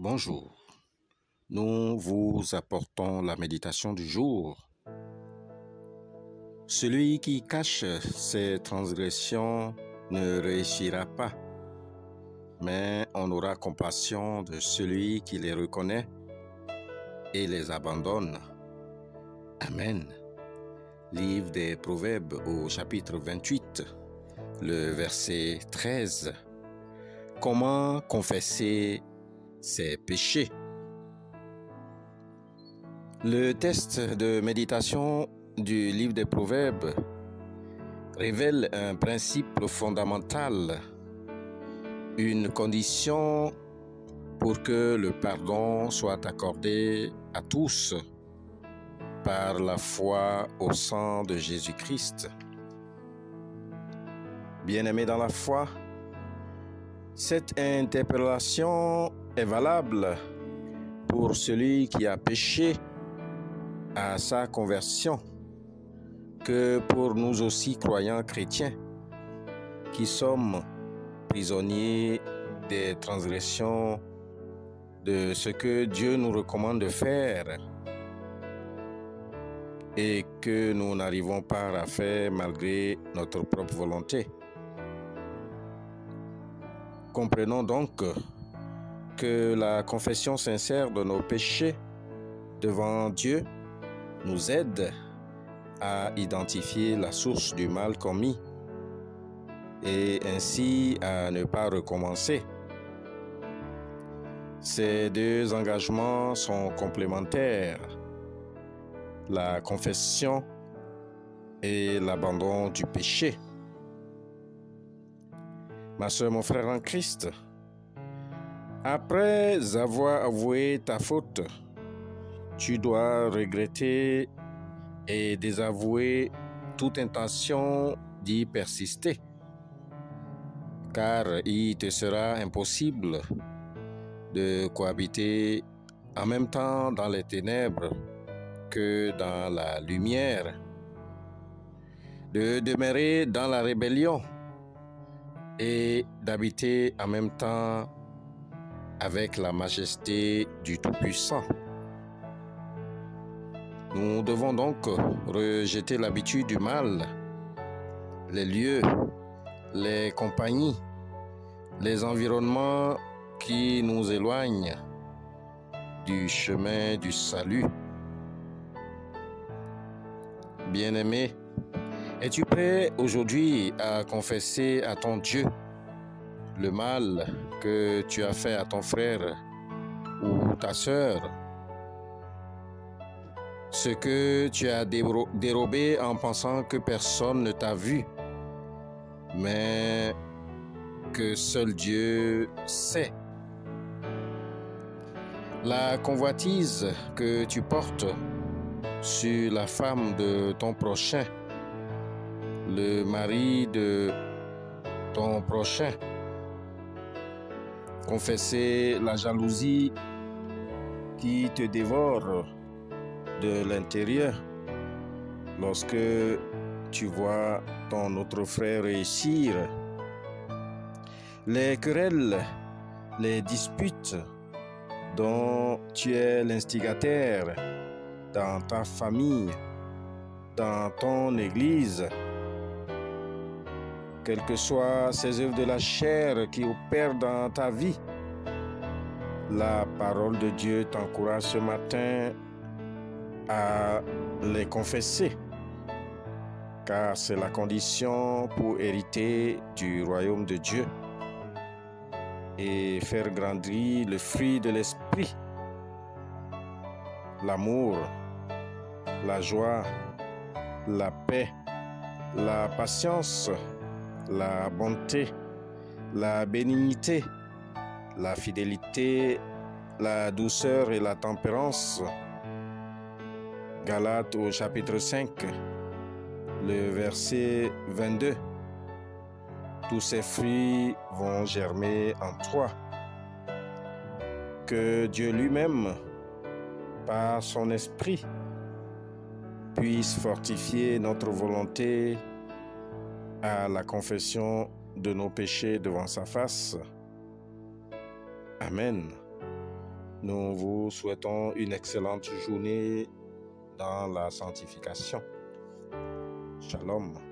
Bonjour, nous vous apportons la méditation du jour. Celui qui cache ses transgressions ne réussira pas, mais on aura compassion de celui qui les reconnaît et les abandonne. Amen. Livre des Proverbes au chapitre 28, le verset 13. Comment confesser ses péchés? Le texte de méditation du livre des Proverbes révèle un principe fondamental, une condition pour que le pardon soit accordé à tous par la foi au sang de Jésus-Christ. Bien-aimés dans la foi, cette interpellation est valable pour celui qui a péché à sa conversion, que pour nous aussi croyants chrétiens qui sommes prisonniers des transgressions de ce que Dieu nous recommande de faire et que nous n'arrivons pas à faire malgré notre propre volonté. Comprenons donc que la confession sincère de nos péchés devant Dieu nous aide à identifier la source du mal commis et ainsi à ne pas recommencer. Ces deux engagements sont complémentaires, la confession et l'abandon du péché. Ma sœur, mon frère en Christ, après avoir avoué ta faute, tu dois regretter et désavouer toute intention d'y persister, car il te sera impossible de cohabiter en même temps dans les ténèbres que dans la lumière, de demeurer dans la rébellion et d'habiter en même temps avec la majesté du Tout-Puissant. Nous devons donc rejeter l'habitude du mal, les lieux, les compagnies, les environnements qui nous éloignent du chemin du salut. Bien-aimé, es-tu prêt aujourd'hui à confesser à ton Dieu le mal que tu as fait à ton frère ou ta sœur? Ce que tu as dérobé en pensant que personne ne t'a vu, mais que seul Dieu sait. La convoitise que tu portes sur la femme de ton prochain, le mari de ton prochain. Confesser la jalousie qui te dévore de l'intérieur lorsque tu vois ton autre frère réussir. Les querelles, les disputes dont tu es l'instigateur dans ta famille, dans ton église, quelles que soient ces œuvres de la chair qui opèrent dans ta vie, la parole de Dieu t'encourage ce matin à les confesser, car c'est la condition pour hériter du royaume de Dieu et faire grandir le fruit de l'esprit, l'amour, la joie, la paix, la patience, la bonté, la bénignité, la fidélité, la douceur et la tempérance. Galates au chapitre 5, le verset 22. Tous ces fruits vont germer en toi. Que Dieu lui-même, par son esprit, puisse fortifier notre volonté à la confession de nos péchés devant sa face. Amen. Nous vous souhaitons une excellente journée dans la sanctification. Shalom.